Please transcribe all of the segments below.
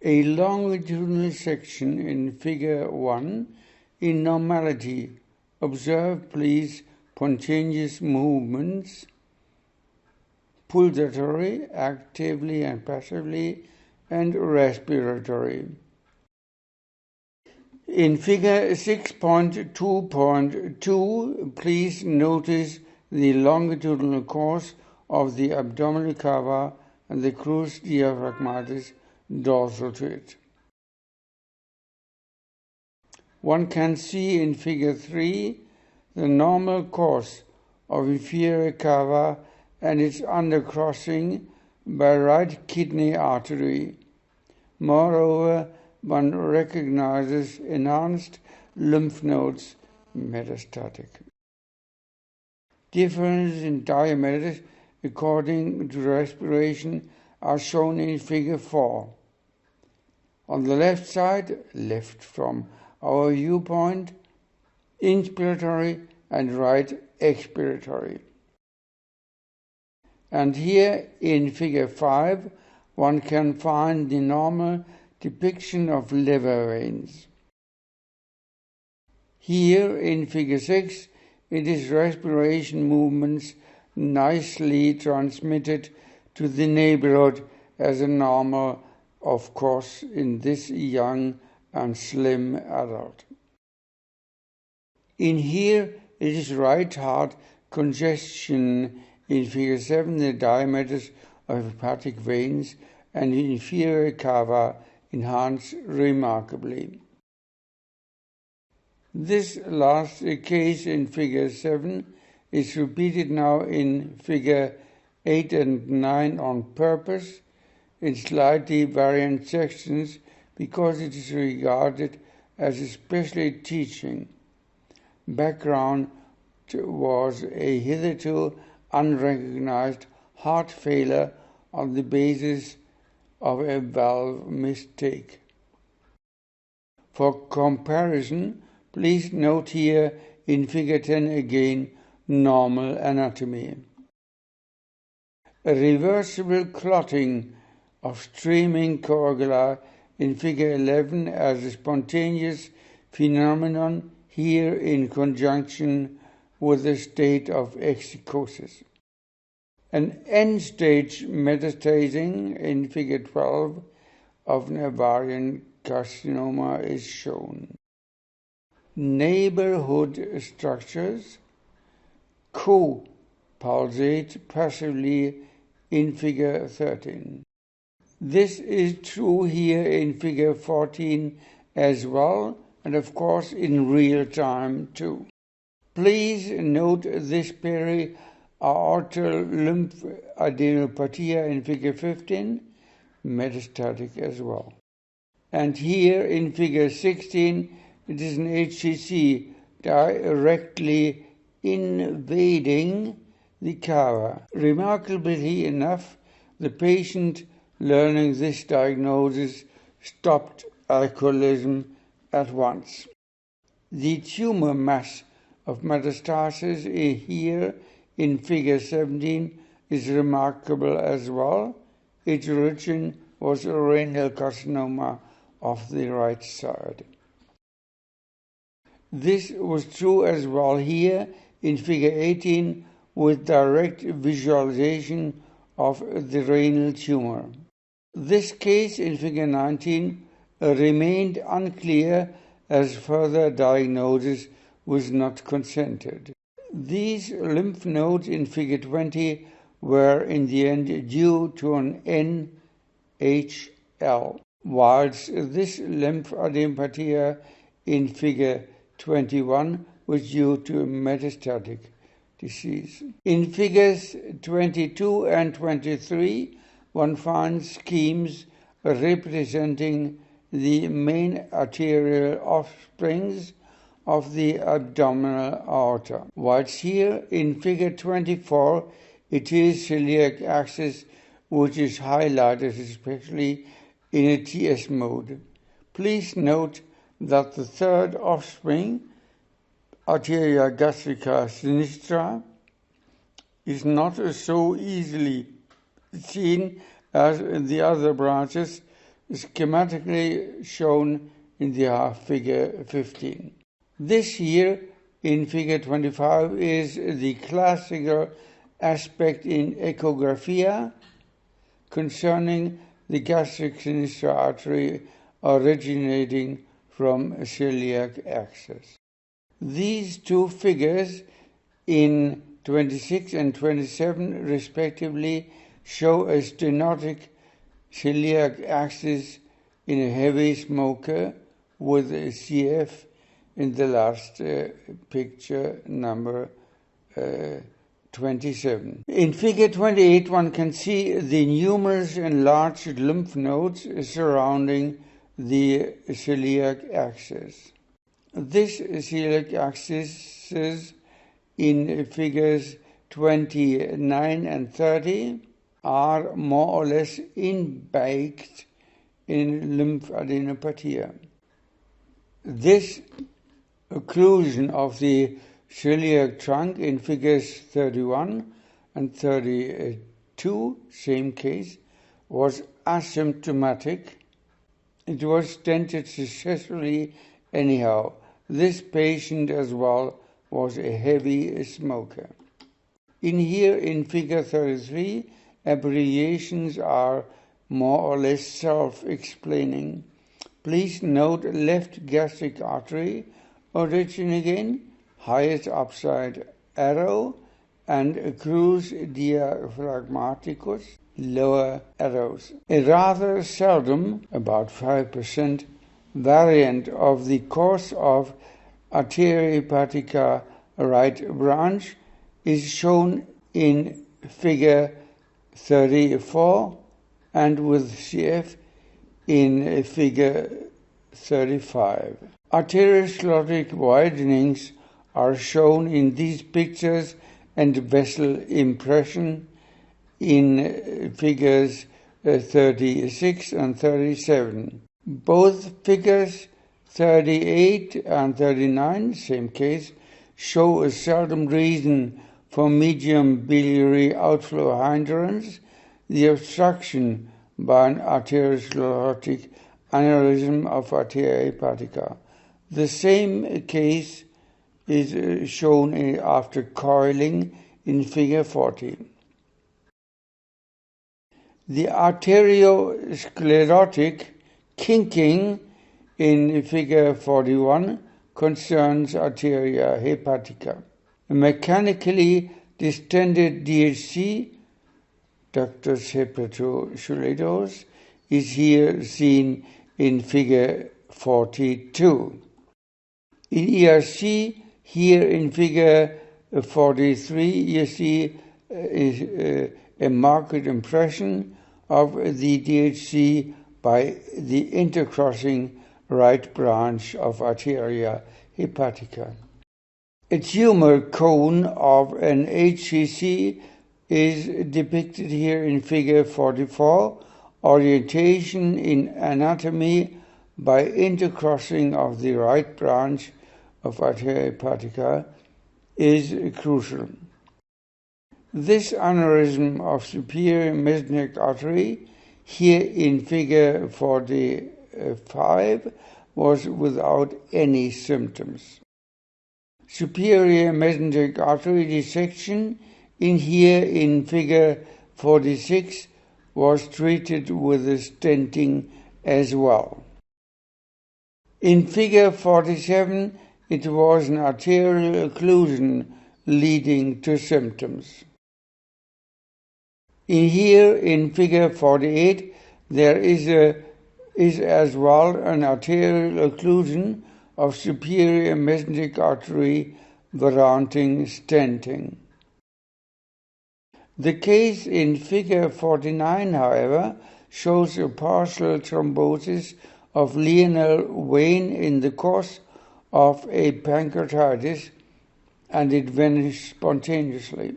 A longitudinal section in Figure 1 in normality. Observe, please, spontaneous movements, pulsatory, actively and passively, and respiratory. In Figure 6.2.2, please notice the longitudinal course of the abdominal cava and the crus diaphragmatis dorsal to it. One can see in Figure 3 the normal course of inferior cava and its undercrossing by right kidney artery. Moreover, one recognizes enhanced lymph nodes metastatic. Differences in diameters according to respiration are shown in Figure 4. On the left side, left from our viewpoint, inspiratory and right expiratory. And here in Figure 5, one can find the normal depiction of liver veins. Here in Figure 6, it is respiration movements nicely transmitted to the neighborhood as a normal, of course, in this young and slim adult. In here, it is right heart congestion. In Figure 7, the diameters of hepatic veins and inferior cava enhance remarkably. This last case in Figure 7 is repeated now in Figure 8 and 9 on purpose in slightly variant sections because it is regarded as especially teaching. Background was a hitherto unrecognized heart failure on the basis of a valve mistake. For comparison, please note here in Figure 10 again normal anatomy. A reversible clotting of streaming coagula in Figure 11 as a spontaneous phenomenon, here in conjunction with a state of exsicosis. An end-stage metastasing in Figure 12 of an ovarian carcinoma is shown. Neighborhood structures co-pulsate passively in Figure 13. This is true here in Figure 14 as well, and of course in real time too. Please note this peri-aortal lymphadenopathy in Figure 15, metastatic as well. And here in Figure 16, it is an HCC directly invading the cava. Remarkably enough, the patient learning this diagnosis stopped alcoholism at once. The tumor mass of metastasis here in Figure 17 is remarkable as well. Its origin was a renal carcinoma of the right side. This was true as well here in Figure 18 with direct visualization of the renal tumor. This case in Figure 19 remained unclear as further diagnosis was not consented. These lymph nodes in Figure 20 were in the end due to an NHL, whilst this lymphadenopathy in Figure 21 was due to metastatic disease. In Figures 22 and 23, one finds schemes representing the main arterial offsprings of the abdominal aorta, whilst here in Figure 24 it is celiac axis which is highlighted especially in a TS mode. Please note that the third offspring, arteria gastrica sinistra, is not so easily seen as the other branches schematically shown in the figure 15. This here in figure 25 is the classical aspect in echographia concerning the gastric sinister artery originating from a celiac axis. These two figures in 26 and 27 respectively show a stenotic celiac axis in a heavy smoker with a CF in the last picture, number 27. In figure 28, one can see the numerous enlarged lymph nodes surrounding the celiac axis. This celiac axis in figures 29 and 30 are more or less baked in lymphadenopathy. This occlusion of the celiac trunk in figures 31 and 32, same case, was asymptomatic. It was stented successfully anyhow. This patient as well was a heavy smoker. In figure 33, abbreviations are more or less self-explaining. Please note left gastric artery, origin again, highest upside arrow, and crus diaphragmaticus, lower arrows. A rather seldom, about 5%, variant of the course of Arteria hepatica right branch is shown in figure 34 and with CF in figure 35. Arteriosclerotic widenings are shown in these pictures and vessel impression in figures 36 and 37. Both figures 38 and 39, same case, show a seldom reason for medium biliary outflow hindrance, the obstruction by an arteriosclerotic aneurysm of arteria hepatica. The same case is shown after coiling in figure 40. The arteriosclerotic kinking in figure 41 concerns arteria hepatica. A mechanically distended DHC, ductus hepatoculatus, is here seen in figure 42. In ERC, here in figure 43, you see a marked impression of the DHC by the intercrossing right branch of arteria hepatica. A tumor cone of an HCC is depicted here in figure 44. Orientation in anatomy by intercrossing of the right branch of arteria hepatica is crucial. This aneurysm of superior mesenteric artery, here in figure 45, was without any symptoms. Superior mesenteric artery dissection in figure 46 was treated with a stenting as well. In figure 47, it was an arterial occlusion leading to symptoms. In figure 48, there is as well an arterial occlusion of superior mesenteric artery warranting stenting. The case in figure 49, however, shows a partial thrombosis of Lionel vein in the course of a pancreatitis, and it vanished spontaneously.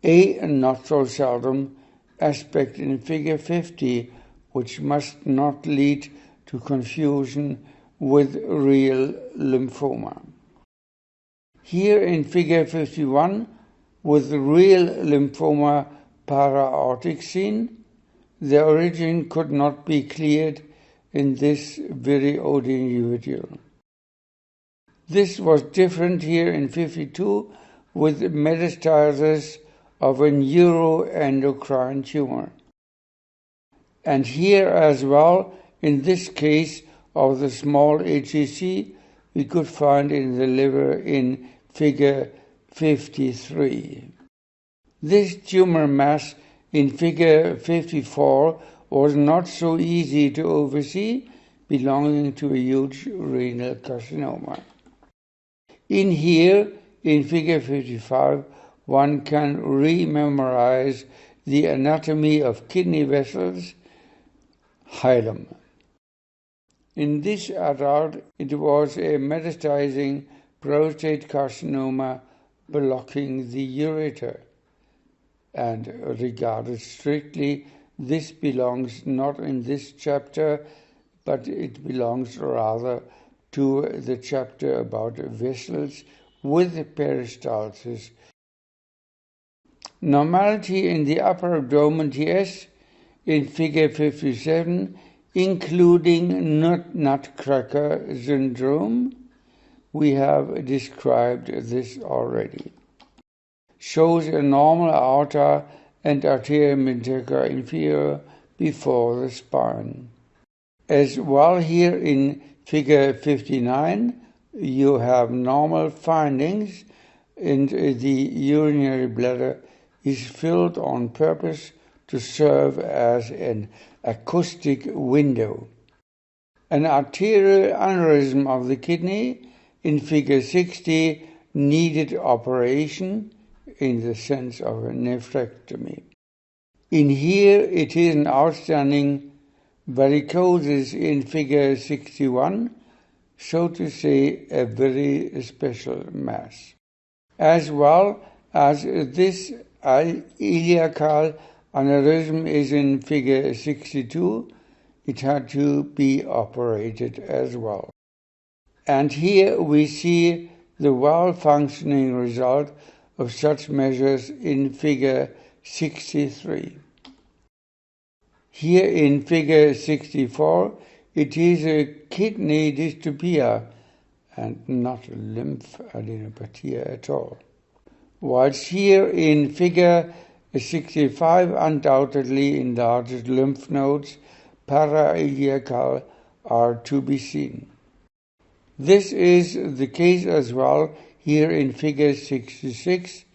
A not so seldom aspect in figure 50, which must not lead to confusion with real lymphoma. Here in figure 51, with real lymphoma para-aortic scene, the origin could not be cleared in this very old individual. This was different here in 52 with metastasis of a neuroendocrine tumor. And here as well, in this case of the small HCC, we could find in the liver in figure 53. This tumor mass in figure 54 was not so easy to oversee, belonging to a huge renal carcinoma. In here, in figure 55, one can rememorize the anatomy of kidney vessels, hilum. In this adult, it was a metastasizing prostate carcinoma blocking the ureter. And regarded strictly, this belongs not in this chapter, but it belongs rather to the chapter about vessels with peristalsis. Normality in the upper abdomen TS in figure 57, including nutcracker syndrome, we have described this already. Shows a normal aorta and arteria mesenterica inferior before the spine. As well here in figure 59, you have normal findings, and the urinary bladder is filled on purpose to serve as an acoustic window. An arterial aneurysm of the kidney in figure 60 needed operation in the sense of a nephrectomy. In here it is an outstanding varicosis in figure 61, so to say a very special mass. As well as this iliacal aneurysm is in figure 62, it had to be operated as well. And here we see the well-functioning result of such measures in figure 63. Here in figure 64, it is a kidney dystopia and not lymphadenopathy at all. Whilst here in figure 65, undoubtedly enlarged lymph nodes, parailiacal, are to be seen. This is the case as well here in figure 66.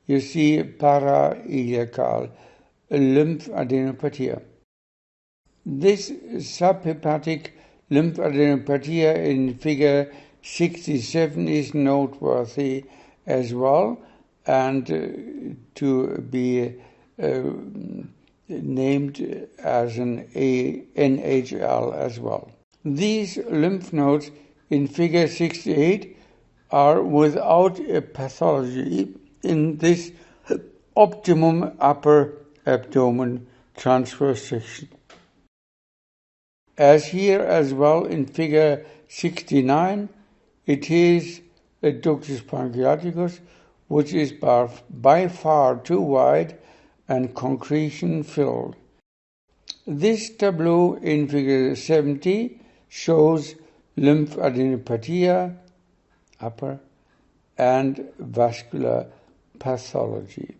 You see parailiacal lymphadenopathy. This subhepatic lymphadenopathy in figure 67 is noteworthy as well, and to be named as an NHL as well. These lymph nodes in figure 68 are without a pathology in this optimum upper abdomen transverse section. As here as well in figure 69, it is a ductus pancreaticus, which is by far too wide and concretion filled. This tableau in figure 70 shows lymphadenopathy, upper, and vascular pathology.